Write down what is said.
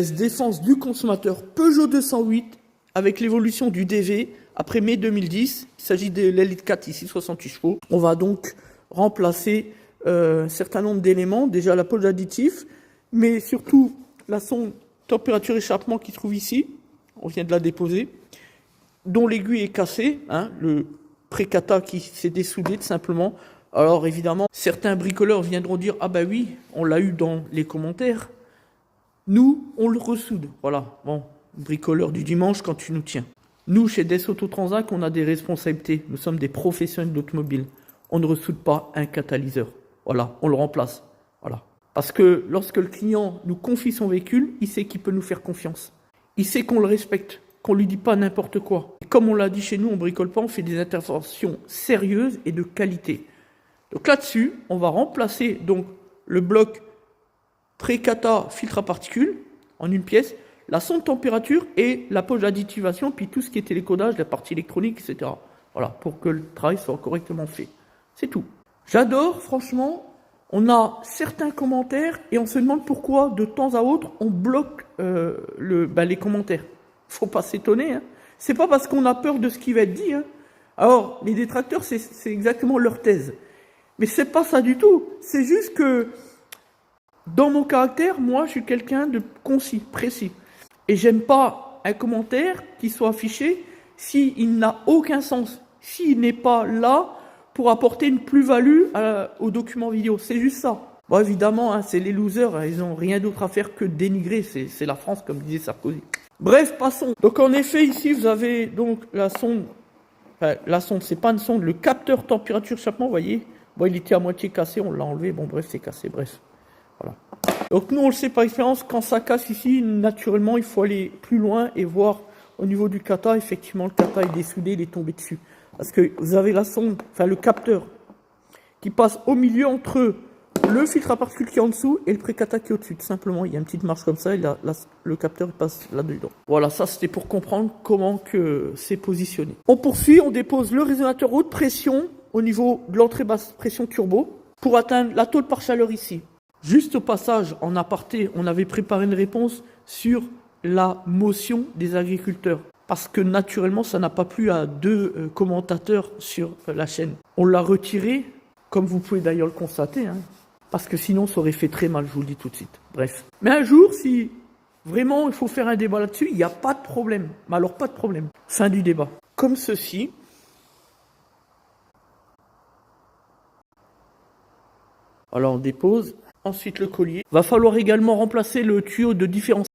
des défenses du consommateur Peugeot 208 avec l'évolution du DV après mai 2010. Il s'agit de l'Elite 4 ici, 68 chevaux. On va donc remplacer un certain nombre d'éléments, déjà la poche d'additif, mais surtout la sonde température échappement qui se trouve ici, on vient de la déposer, dont l'aiguille est cassée, hein, le précata qui s'est dessoudé tout simplement. Alors évidemment, certains bricoleurs viendront dire « Ah ben oui, on l'a eu dans les commentaires ». Nous, on le ressoude. Voilà, bon, bricoleur du dimanche quand tu nous tiens. Nous, chez Des Autotransac, on a des responsabilités. Nous sommes des professionnels d'automobile. On ne ressoude pas un catalyseur. Voilà, on le remplace. Voilà. Parce que lorsque le client nous confie son véhicule, il sait qu'il peut nous faire confiance. Il sait qu'on le respecte, qu'on lui dit pas n'importe quoi. Et comme on l'a dit chez nous, on bricole pas, on fait des interventions sérieuses et de qualité. Donc là-dessus, on va remplacer donc le bloc précata filtre à particules en une pièce, la sonde température et la poche d'additivation, puis tout ce qui est télécodage, la partie électronique, etc. Voilà, pour que le travail soit correctement fait. C'est tout. J'adore, franchement. On a certains commentaires et on se demande pourquoi, de temps à autre, on bloque les commentaires. Faut pas s'étonner. Hein. C'est pas parce qu'on a peur de ce qui va être dit. Hein. Alors, les détracteurs, c'est exactement leur thèse. Mais c'est pas ça du tout. C'est juste que, dans mon caractère, moi, je suis quelqu'un de concis, précis. Et j'aime pas un commentaire qui soit affiché s'il n'a aucun sens. S'il n'est pas là pour apporter une plus-value au document vidéo. C'est juste ça. Bon, évidemment, hein, c'est les losers, hein, ils n'ont rien d'autre à faire que dénigrer. C'est la France, comme disait Sarkozy. Bref, passons. Donc, en effet, ici, vous avez donc la sonde. Enfin, la sonde, c'est pas une sonde. Le capteur température échappement, vous voyez. Bon, il était à moitié cassé, on l'a enlevé. Bon, bref, c'est cassé, bref. Voilà. Donc, nous, on le sait par expérience, quand ça casse ici, naturellement, il faut aller plus loin et voir au niveau du kata. Effectivement, le kata est dessoudé, il est tombé dessus. Parce que vous avez la sonde, enfin le capteur, qui passe au milieu entre le filtre à particules qui est en dessous et le précata qui est au-dessus. Tout simplement, il y a une petite marche comme ça et le capteur il passe là-dedans. Voilà, ça c'était pour comprendre comment que c'est positionné. On poursuit, on dépose le résonateur haute pression au niveau de l'entrée basse pression turbo pour atteindre la tôle par chaleur ici. Juste au passage, en aparté, on avait préparé une réponse sur la motion des agriculteurs. Parce que naturellement, ça n'a pas plu à deux commentateurs sur la chaîne. On l'a retiré, comme vous pouvez d'ailleurs le constater, hein, parce que sinon ça aurait fait très mal, je vous le dis tout de suite. Bref. Mais un jour, si vraiment il faut faire un débat là-dessus, il n'y a pas de problème. Mais alors pas de problème. Fin du débat. Comme ceci. Alors on dépose. Ensuite le collier. Va falloir également remplacer le tuyau de différence.